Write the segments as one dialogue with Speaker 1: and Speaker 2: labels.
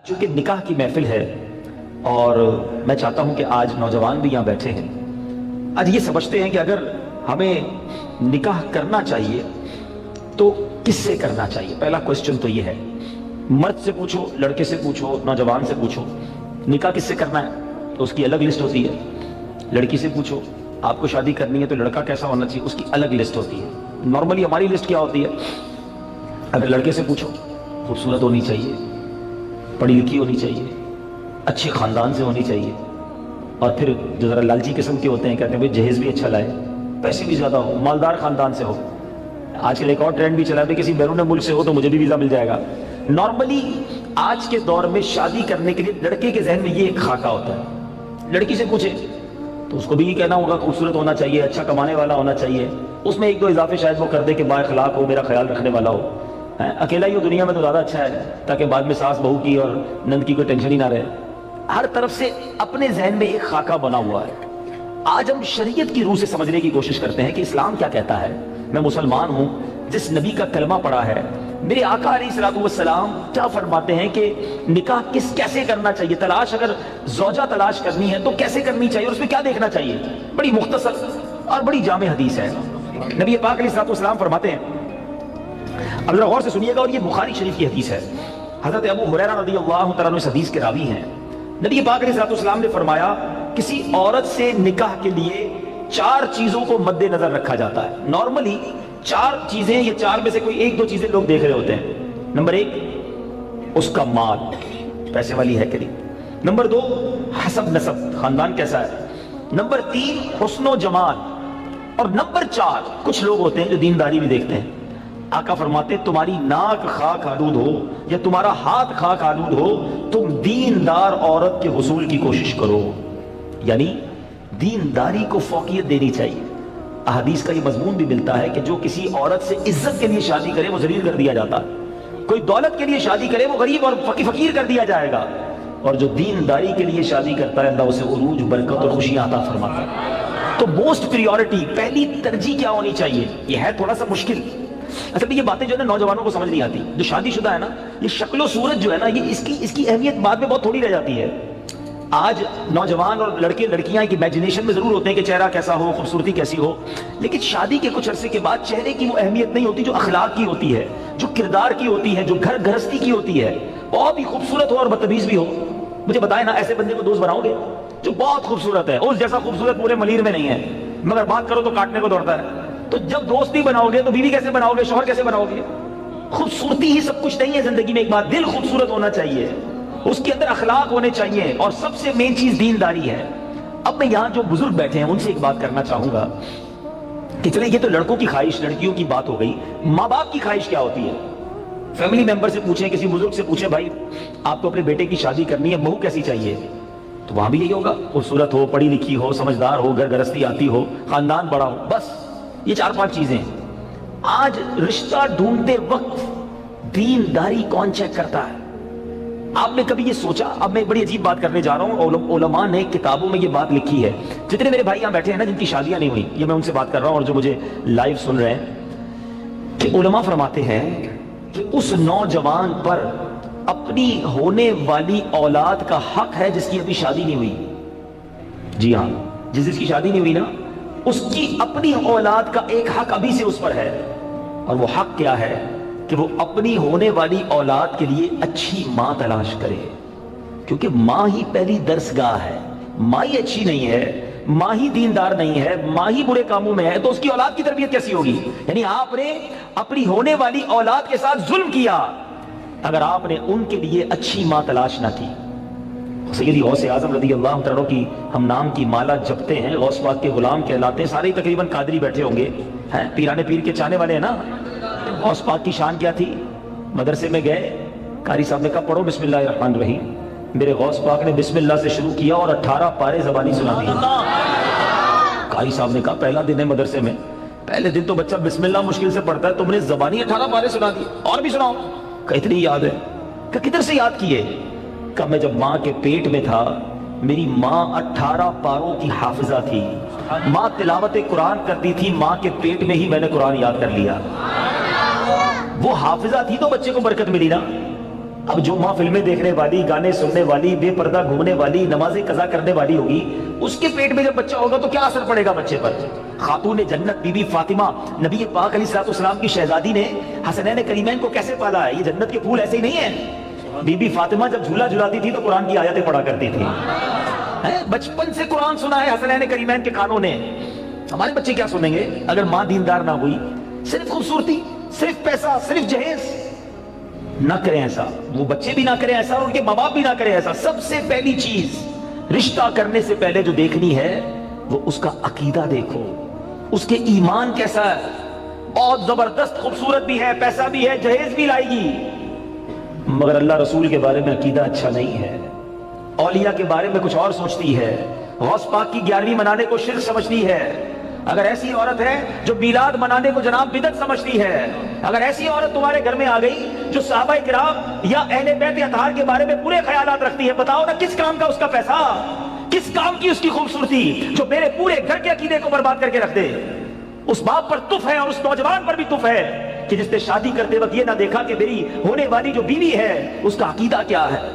Speaker 1: چونکہ نکاح کی محفل ہے اور میں چاہتا ہوں کہ آج نوجوان بھی یہاں بیٹھے ہیں، آج یہ سمجھتے ہیں کہ اگر ہمیں نکاح کرنا چاہیے تو کس سے کرنا چاہیے۔ پہلا کوسچن تو یہ ہے، مرد سے پوچھو، لڑکے سے پوچھو، نوجوان سے پوچھو نکاح کس سے کرنا ہے تو اس کی الگ لسٹ ہوتی ہے۔ لڑکی سے پوچھو آپ کو شادی کرنی ہے تو لڑکا کیسا ہونا چاہیے، اس کی الگ لسٹ ہوتی ہے۔ نارملی ہماری لسٹ کیا ہوتی ہے؟ اگر لڑکے سے پوچھو خوبصورت ہونی چاہیے، پڑھی لکھی ہونی چاہیے، اچھے خاندان سے ہونی چاہیے، اور پھر جو ذرا لالچی قسم کے ہوتے ہیں کہتے ہیں بھائی جہیز بھی اچھا لائے، پیسے بھی زیادہ ہو، مالدار خاندان سے ہو۔ آج کل ایک اور ٹرینڈ بھی چلا ہے کسی بیرون ملک سے ہو تو مجھے بھی ویزا مل جائے گا۔ نارملی آج کے دور میں شادی کرنے کے لیے لڑکے کے ذہن میں یہ ایک خاکہ ہوتا ہے۔ لڑکی سے پوچھے تو اس کو بھی یہ کہنا ہوگا خوبصورت ہونا چاہیے، اچھا کمانے والا ہونا چاہیے، اس میں ایک دو اضافے شاید وہ کر دے کہ با اخلاق ہو، میرا خیال رکھنے والا ہو، اکیلا ہی ہو دنیا میں تو زیادہ اچھا ہے تاکہ بعد میں ساس بہو کی اور نند کی کوئی ٹینشن ہی نہ رہے۔ ہر طرف سے اپنے ذہن میں ایک خاکہ بنا ہوا ہے۔ آج ہم شریعت کی روح سے سمجھنے کی کوشش کرتے ہیں کہ اسلام کیا کہتا ہے۔ میں مسلمان ہوں، جس نبی کا کلمہ پڑھا ہے، میرے آقا علیہ الصلوۃ والسلام کیا فرماتے ہیں کہ نکاح کیسے کرنا چاہیے، تلاش اگر زوجہ تلاش کرنی ہے تو کیسے کرنی چاہیے اور اس میں کیا دیکھنا چاہیے۔ بڑی مختصر اور بڑی جامع حدیث ہے۔ نبی پاک علیہ الصلوۃ والسلام فرماتے ہیں، اب ذرا غور سے سنیے گا، اور یہ بخاری شریف کی حدیث ہے۔ حضرت ابو ہریرہ رضی اللہ تعالیٰ عنہ اس حدیث کے راوی ہیں۔ نبی پاک علیہ الصلوۃ والسلام نے فرمایا کسی عورت سے نکاح کے لیے 4 چیزوں کو مد نظر رکھا جاتا ہے۔ نارملی 4 چیزیں، یہ 4 میں سے کوئی 1-2 چیزیں لوگ دیکھ رہے ہوتے ہیں۔ نمبر 1 اس کا مال، پیسے والی ہے کہ نہیں۔ نمبر 2 حسب نسب، خاندان کیسا ہے۔ نمبر 3 حسن و جمال، اور نمبر 4 کچھ لوگ ہوتے ہیں جو دینداری بھی دیکھتے ہیں۔ آقا فرماتے تمہاری ناک خاک آلود ہو یا تمہارا ہاتھ خاک آلود ہو، تم دیندار عورت کے حصول کی کوشش کرو۔ یعنی دینداری کو فوقیت دینی چاہیے۔ احادیث کا یہ مضمون بھی ملتا ہے کہ جو کسی عورت سے عزت کے لیے شادی کرے وہ ذلیل کر دیا جاتا ہے، کوئی دولت کے لیے شادی کرے وہ غریب اور فقیر کر دیا جائے گا، اور جو دینداری کے لیے شادی کرتا ہے اللہ اسے عروج، برکت اور خوشیاں عطا فرماتا ہے۔ تو موسٹ پریورٹی، پہلی ترجیح کیا ہونی چاہیے؟ یہ ہے تھوڑا سا مشکل، اصل میں یہ باتیں جو ہے نا نوجوانوں کو سمجھ نہیں آتی۔ جو شادی شدہ ہے نا، یہ شکل و صورت جو ہے نا، یہ اس کی اہمیت بعد میں بہت تھوڑی رہ جاتی ہے۔ آج نوجوان اور لڑکے لڑکیاں ایک امیجنیشن میں ضرور ہوتے ہیں کہ چہرہ کیسا ہو، خوبصورتی کیسی ہو، لیکن شادی کے کچھ عرصے کے بعد چہرے کی وہ اہمیت نہیں ہوتی جو اخلاق کی ہوتی ہے، جو کردار کی ہوتی ہے، جو گھر گھرستی کی ہوتی ہے۔ بہت ہی خوبصورت ہو اور بدتمیز بھی ہو، مجھے بتائیں نا ایسے بندے کو دوست بناؤ گے جو بہت خوبصورت ہے، اس جیسا خوبصورت پورے ملیر میں نہیں ہے، مگر بات کرو تو کاٹنے کو دوڑتا ہے۔ تو جب دوست نہیں بناؤ گے تو بیوی کیسے بناؤ گے، شوہر کیسے بناؤ گے؟ خوبصورتی ہی سب کچھ نہیں ہے زندگی میں۔ ایک بات، دل خوبصورت ہونا چاہیے، اس کے اندر اخلاق ہونے چاہیے، اور سب سے مین چیز دینداری ہے۔ اب میں یہاں جو بزرگ بیٹھے ہیں ان سے ایک بات کرنا چاہوں گا کہ چلیں یہ تو لڑکوں کی خواہش، لڑکیوں کی بات ہو گئی، ماں باپ کی خواہش کیا ہوتی ہے؟ فیملی ممبر سے پوچھیں، کسی بزرگ سے پوچھیں بھائی آپ کو اپنے بیٹے کی شادی کرنی ہے، بہو کیسی چاہیے؟ تو وہاں بھی یہی ہوگا، خوبصورت ہو، پڑھی لکھی ہو، سمجھدار ہو، گھر گرستی آتی ہو، خاندان بڑا ہو، بس یہ 4-5 چیزیں۔ آج رشتہ ڈھونڈتے وقت دینداری کون چیک کرتا ہے؟ آپ نے کبھی یہ سوچا؟ اب میں بڑی عجیب بات کرنے جا رہا ہوں، علماء نے کتابوں میں یہ بات لکھی ہے، جتنے میرے بھائی یہاں بیٹھے ہیں نا جن کی شادیاں نہیں ہوئی، یہ میں ان سے بات کر رہا ہوں اور جو مجھے لائیو سن رہے ہیں، کہ علماء فرماتے ہیں کہ اس نوجوان پر اپنی ہونے والی اولاد کا حق ہے جس کی ابھی شادی نہیں ہوئی۔ جی ہاں، جس کی شادی نہیں ہوئی نا، اس کی اپنی اولاد کا ایک حق ابھی سے اس پر ہے، اور وہ حق کیا ہے کہ وہ اپنی ہونے والی اولاد کے لیے اچھی ماں تلاش کرے، کیونکہ ماں ہی پہلی درسگاہ ہے۔ ماں ہی اچھی نہیں ہے، ماں ہی دیندار نہیں ہے، ماں ہی برے کاموں میں ہے، تو اس کی اولاد کی تربیت کیسی ہوگی؟ یعنی آپ نے اپنی ہونے والی اولاد کے ساتھ ظلم کیا اگر آپ نے ان کے لیے اچھی ماں تلاش نہ کی۔ سیدی غوث اعظم رضی اللہ عنہ کی ہم نام کی مالا جپتے ہیں، غوث پاک کے غلام کہلاتے ہیں، سارے تقریباً قادری بیٹھے ہوں گے، پیرانے پیر کے چاہنے والے ہیں نا۔ غوث پاک کی شان کیا تھی؟ مدرسے میں گئے، قاری صاحب نے کہا پڑھو بسم اللہ الرحمن الرحیم، میرے غوث پاک نے بسم اللہ سے شروع کیا اور 18 پارے زبانی سنا دی۔ قاری صاحب نے کہا پہلا دن ہے مدرسے میں، پہلے دن تو بچہ بسم اللہ مشکل سے پڑھتا ہے، تم نے زبانی 18 پارے سنا دی، اور بھی سناؤ۔ کہ اتنی یاد ہے؟ کہ کدھر سے یاد کیے؟ کہ میں جب ماں کے پیٹ میں تھا میری ماں 18 پاروں کی حافظہ تھی، ماں تلاوت قرآن کرتی تھی، ماں کے پیٹ میں ہی میں نے قرآن یاد کر لیا۔ وہ حافظہ تھی تو بچے کو برکت ملی نا۔ اب جو ماں فلمیں دیکھنے والی، گانے سننے والی، بے پردہ گھومنے والی، نمازیں قضا کرنے والی ہوگی، اس کے پیٹ میں جب بچہ ہوگا تو کیا اثر پڑے گا بچے پر؟ خاتون جنت بی بی فاطمہ، نبی پاک علیہ السلام کی شہزادی نے حسنین کریمین کو کیسے پالا ہے؟ یہ جنت کے پھول ایسے ہی نہیں ہیں۔ بی بی فاطمہ جب جھولا جھلاتی تھی تو قرآن کی آیتیں پڑھا کرتی تھی، بچپن سے قرآن سنا ہے حسنین کریمین کے کانوں نے۔ ہمارے بچے کیا سنیں گے اگر ماں دیندار نہ ہوئی؟ صرف خوبصورتی، صرف پیسہ، صرف جہیز۔ نہ کریں ایسا، وہ بچے بھی نہ کریں ایسا، ان کے ماں باپ بھی نہ کریں ایسا۔ سب سے پہلی چیز رشتہ کرنے سے پہلے جو دیکھنی ہے وہ اس کا عقیدہ دیکھو، اس کے ایمان کیسا ہے۔ بہت زبردست خوبصورت بھی ہے، پیسہ بھی ہے، جہیز بھی لائے گی، مگر اللہ رسول کے بارے میں عقیدہ اچھا نہیں ہے، اولیاء کے بارے میں کچھ اور سوچتی ہے، غوث پاک کی 11ویں منانے کو شرک سمجھتی ہے۔ اگر ایسی عورت ہے جو میلاد منانے کو جناب بدعت سمجھتی ہے، اگر ایسی عورت تمہارے گھر میں آ گئی جو صحابہ کرام یا اہل بیت اطہار کے بارے میں پورے خیالات رکھتی ہے، بتاؤ نا کس کام کا اس کا پیسہ، کس کام کی اس کی خوبصورتی، جو میرے پورے گھر کے عقیدے کو برباد کر کے رکھ دے۔ اس باپ پر تف ہے اور اس نوجوان پر بھی تف ہے کہ جس نے شادی کرتے وقت یہ نہ دیکھا کہ میری ہونے والی جو بیوی ہے اس کا عقیدہ کیا ہے،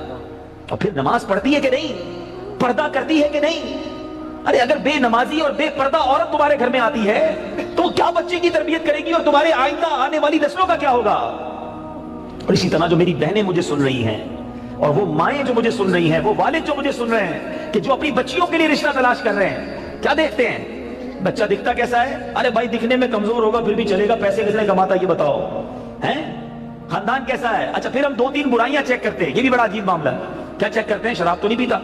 Speaker 1: اور پھر نماز پڑھتی ہے کہ نہیں، پردہ کرتی ہے کہ نہیں۔ ارے اگر بے نمازی اور بے پردہ عورت تمہارے گھر میں آتی ہے تو کیا بچے کی تربیت کرے گی، اور تمہارے آئندہ آنے والی نسلوں کا کیا ہوگا؟ اور اسی طرح جو میری بہنیں مجھے سن رہی ہیں، اور وہ مائیں جو مجھے سن رہی ہیں، وہ والد جو مجھے سن رہے ہیں کہ جو اپنی بچیوں کے لیے رشتہ تلاش کر رہے ہیں، کیا دیکھتے ہیں؟ بچہ دکھتا کیسا ہے؟ ارے بھائی دکھنے میں کمزور ہوگا پھر بھی چلے گا، پیسے کس نے کماتا یہ بتاؤ، ہیں؟ خاندان کیسا ہے؟ اچھا پھر ہم 2-3 برائیاں چیک کرتے ہیں، یہ بھی بڑا عجیب معاملہ ہے۔ کیا چیک کرتے ہیں؟ شراب تو نہیں پیتا،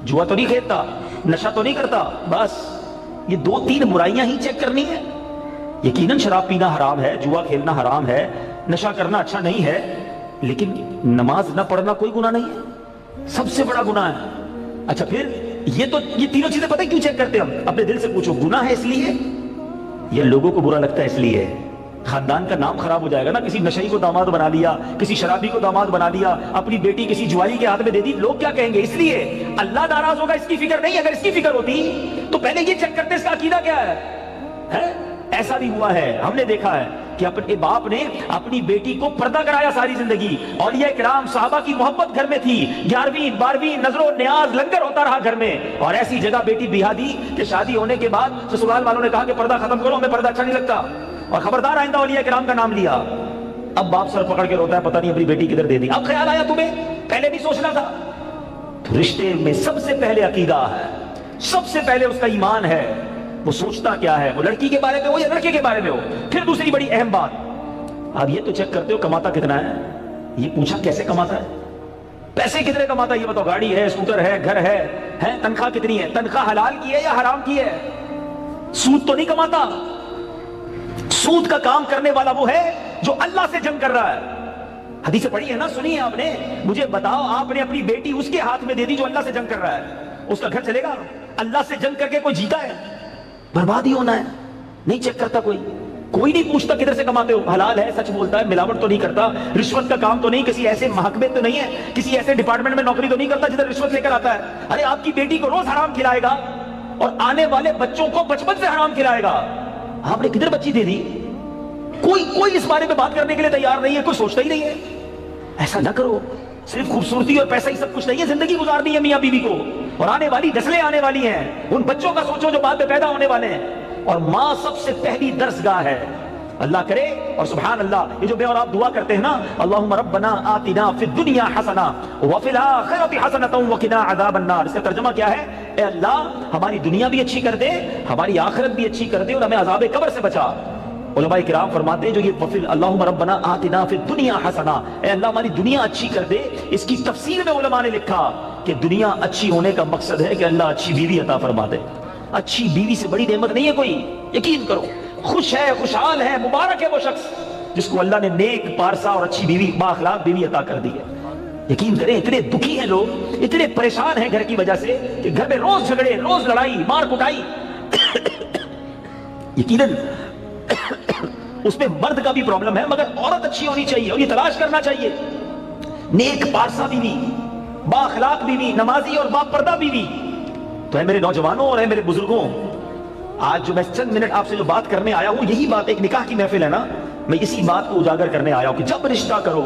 Speaker 1: جوا تو نہیں کھیلتا، نشہ تو نہیں کرتا، بس یہ 2-3 برائیاں ہی چیک کرنی ہے۔ یقیناً شراب پینا حرام ہے، جوا کھیلنا حرام ہے، نشہ کرنا اچھا نہیں ہے، لیکن نماز نہ پڑھنا کوئی گناہ نہیں ہے، سب سے بڑا گناہ ہے۔ اچھا پھر یہ تینوں چیزیں پتہ کیوں چیک کرتے ہیں ہم؟ اپنے دل سے پوچھو، گناہ ہے اس لیے یا لوگوں کو برا لگتا ہے اس لیے؟ خاندان کا نام خراب ہو جائے گا نا، کسی نشئی کو داماد بنا لیا، کسی شرابی کو داماد بنا لیا، اپنی بیٹی کسی جواری کے ہاتھ میں دے دی، لوگ کیا کہیں گے؟ اس لیے اللہ ناراض ہوگا اس کی فکر نہیں۔ اگر اس کی فکر ہوتی تو پہلے یہ چیک کرتے اس کا عقیدہ کیا ہے۔ ایسا بھی ہوا ہے، ہم نے دیکھا ہے کہ اپنے باپ نے اپنی بیٹی کو پردہ کرایا ساری زندگی، اولیاء کرام صحابہ کی محبت گھر میں تھی، 11ویں 12ویں نظر و نیاز لنگر ہوتا رہا گھر میں، اور ایسی جگہ بیٹی بیاہ دی کہ شادی ہونے کے بعد سسرال والوں نے کہا کہ پردہ ختم کرو، ہمیں پردہ اچھا نہیں لگتا، اور خبردار آئندہ اولیاء کرام کا نام لیا۔ اب باپ سر پکڑ کے روتا ہے، پتہ نہیں اپنی بیٹی کدھر دے دی، اب خیال آیا تمہیں، پہلے نہیں سوچنا تھا؟ تو رشتے میں سب سے پہلے عقیدہ ہے، سب سے پہلے اس کا ایمان ہے، وہ سوچتا کیا ہے، وہ لڑکی کے بارے میں ہو یا لڑکے کے بارے میں ہو۔ پھر دوسری بڑی اہم بات، اب یہ تو چیک کرتے ہو کماتا کتنا ہے، یہ پوچھا کیسے کماتا ہے، پیسے کتنے کماتا ہے یہ بتاؤ، گاڑی ہے، اسکوٹر ہے، گھر ہے، تنخواہ کتنی ہے، تنخواہ حلال کی ہے یا حرام کی ہے؟ سود تو نہیں کماتا، سود کا کام کرنے والا وہ ہے جو اللہ سے جنگ کر رہا ہے۔ حدیث پڑھی ہے نا، سنی ہے آپ نے؟ مجھے بتاؤ، آپ نے اپنی بیٹی اس کے ہاتھ میں دے دی جو اللہ سے جنگ کر رہا ہے، اس کا گھر چلے گا؟ اللہ سے جنگ کر کے کوئی جیتا ہے؟ برباد ہی ہونا ہے۔ نہیں چیک کرتا کوئی نہیں پوچھتا کدھر سے کماتے ہو، حلال ہے، سچ بولتا ہے، ملاوٹ تو نہیں کرتا، رشوت کا کام تو نہیں، کسی ایسے محکمے تو نہیں ہے، کسی ایسے ڈپارٹمنٹ میں نوکری تو نہیں کرتا جدھر رشوت لے کر آتا ہے۔ ارے آپ کی بیٹی کو روز حرام کھلائے گا اور آنے والے بچوں کو بچپن سے حرام کھلائے گا، آپ نے کدھر بچی دے دی؟ کوئی اس بارے میں بات کرنے کے لیے تیار نہیں ہے، کوئی سوچتا ہی نہیں ہے۔ ایسا نہ کرو، صرف خوبصورتی اور پیسہ ہی سب کچھ نہیں ہے، زندگی گزارنی ہے میاں بیوی کو، اور آنے والی نسلیں آنے والی ہیں، ان بچوں کا سوچو جو بعد میں پیدا ہونے والے ہیں، اور ماں سب سے پہلی درسگاہ ہے۔ اللہ کرے اور سبحان اللہ، یہ جو میں اور آپ دعا کرتے ہیں نا، اللہم ربنا آتنا فی الدنیا حسنہ وفی الآخرۃ حسنۃ وقنا عذاب النار، اس کا ترجمہ کیا ہے؟ اے اللہ ہماری دنیا بھی اچھی کر دے، ہماری آخرت بھی اچھی کر دے، اور ہمیں عذاب قبر سے بچا۔ علماء کرام فرماتے ہیں جو یہ اللہم ربنا آتنا فی الدنیا حسنہ، اے اللہ ہماری دنیا اچھی کر دے، اس کی تفسیر میں علماء نے لکھا کہ دنیا اچھی ہونے کا مقصد ہے کہ اللہ اچھی بیوی عطا فرما دے۔ اچھی بیوی سے بڑی نعمت نہیں ہے کوئی، یقین کرو، خوش ہے، خوشحال ہے، مبارک ہے وہ شخص جس کو اللہ نے نیک، پارسا اور اچھی بیوی، با اخلاق بیوی عطا کر دی ہے۔ یقین کریں اتنے دکھی ہیں لوگ، اتنے پریشان ہیں گھر کی وجہ سے کہ گھر میں روز جھگڑے، روز لڑائی، مار کٹائی۔ یقیناً اس میں مرد کا بھی پرابلم ہے، مگر عورت اچھی ہونی چاہیے اور یہ تلاش کرنا چاہیے، نیک پارسا بیوی، با اخلاق بیوی، نمازی اور با پردہ بیوی۔ تو اے میرے نوجوانوں اور اے میرے بزرگوں، آج جو میں چند منٹ آپ سے جو بات کرنے آیا ہوں، یہی بات، ایک نکاح کی محفل ہے نا، میں اسی بات کو اجاگر کرنے آیا ہوں کہ جب رشتہ کرو